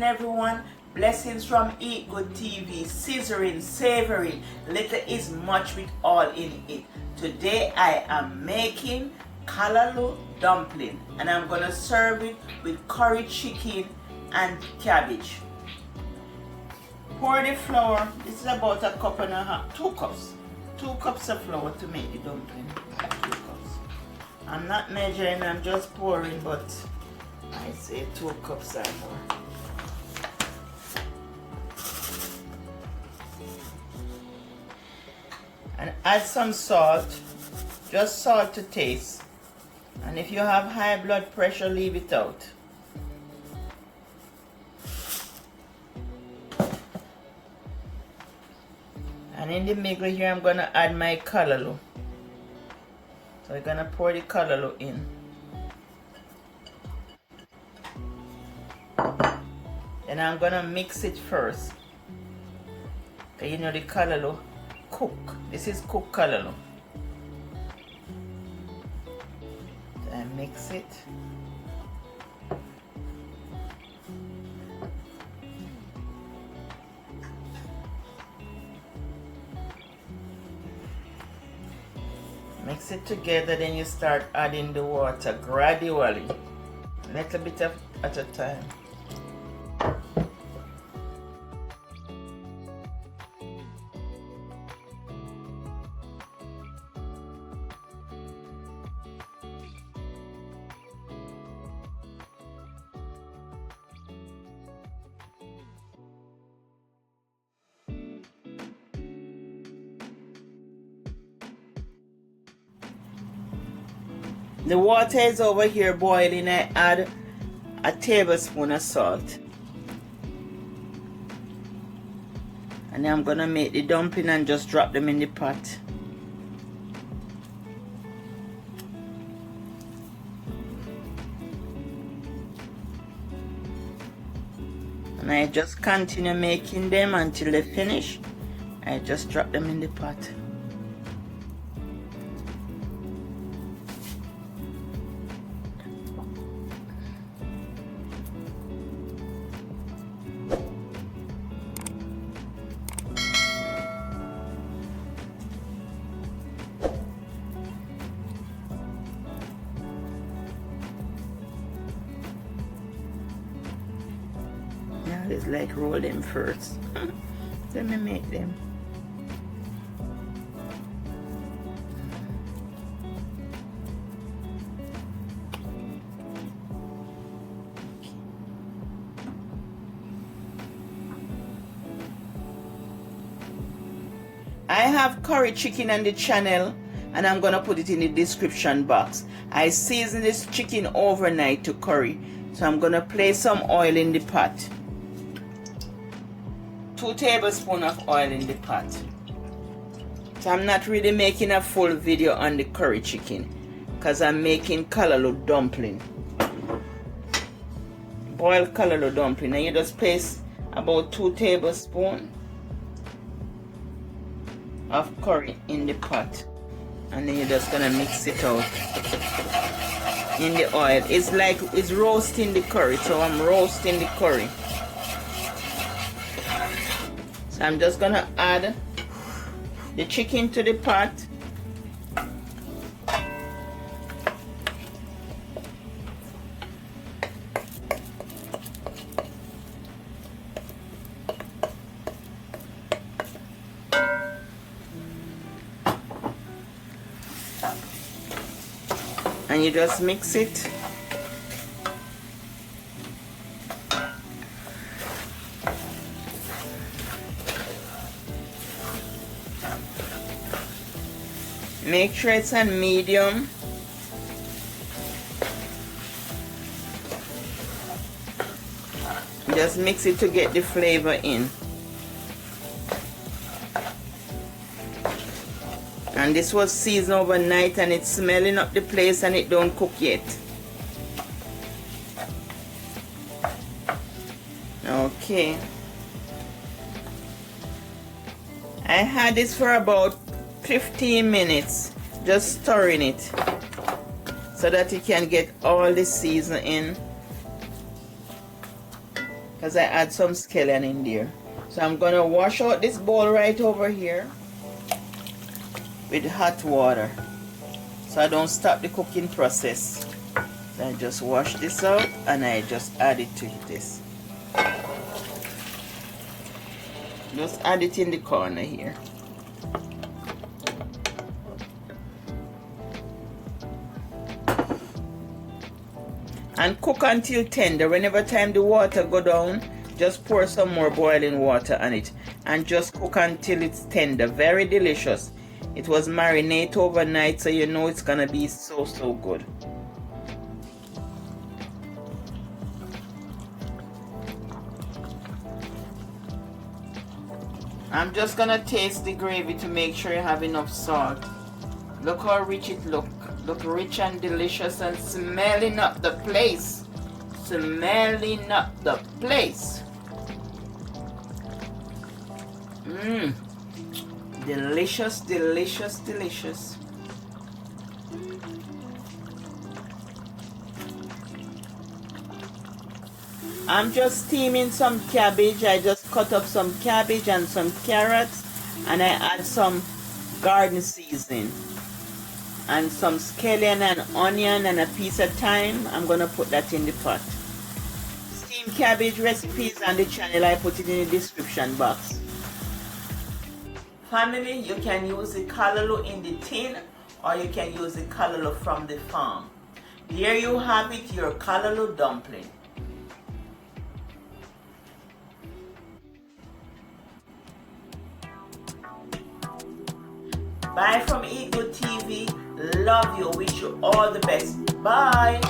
everyone. Blessings from Eat Good TV. Scissoring, savoring, little is much with all in it. Today I am making Callaloo Dumpling and I'm gonna serve it with curry chicken and cabbage. Pour the flour. This is about a cup and a half, 2 cups. 2 cups of flour to make the dumpling. 2 cups. I'm not measuring, I'm just pouring, but I say 2 cups or more. And add some salt, just salt to taste. And if you have high blood pressure, leave it out. And in the middle here, I'm gonna add my callaloo. So I'm gonna pour the callaloo in. Then I'm gonna mix it first. Okay, you know the callaloo cook. This is cooked callaloo. So I mix it. Mix it together, then you start adding the water gradually, a little bit at a time. The water is over here boiling. I add a tablespoon of salt. And then I'm gonna make the dumpling and just drop them in the pot. And I just continue making them until they finish. I just drop them in the pot. It's like roll them first. Let me make them. I have curry chicken on the channel and I'm gonna put it in the description box. I seasoned this chicken overnight to curry, so I'm gonna place some oil in the pot. 2 tablespoons of oil in the pot. So I'm not really making a full video on the curry chicken because I'm making Callaloo Dumpling. Boiled Callaloo Dumpling, and you just place about 2 tablespoons of curry in the pot, and then you're just gonna mix it out in the oil. It's like it's roasting the curry, so I'm roasting the curry. So I'm just gonna add the chicken to the pot. And you just mix it. Make sure it's on medium. Just mix it to get the flavor in. And this was seasoned overnight and it's smelling up the place and it don't cook yet. Okay. I had this for about 15 minutes, just stirring it so that you can get all the seasoning in. because I add some scallion in there. So I'm gonna wash out this bowl right over here with hot water, so I don't stop the cooking process. So I just wash this out and I just add it to this. Just add it in the corner here. And cook until tender. Whenever time the water go down, just pour some more boiling water on it and just cook until it's tender. Very delicious. It was marinated overnight, so you know it's gonna be so good. I'm just gonna taste the gravy to make sure you have enough salt. Look how rich it look. Look rich and delicious and smelling up the place. Smelling up the place. Mmm. Delicious, delicious, delicious. I'm just steaming some cabbage. I just cut up some cabbage and some carrots, and I add some garden seasoning and some scallion and onion and a piece of thyme. I'm gonna put that in the pot. Steamed cabbage recipes on the channel, I put it in the description box. Family, you can use the callaloo in the tin, or you can use the callaloo from the farm. There you have it, your callaloo dumpling. Bye from Eat Good TV. Love you. Wish you all the best. Bye.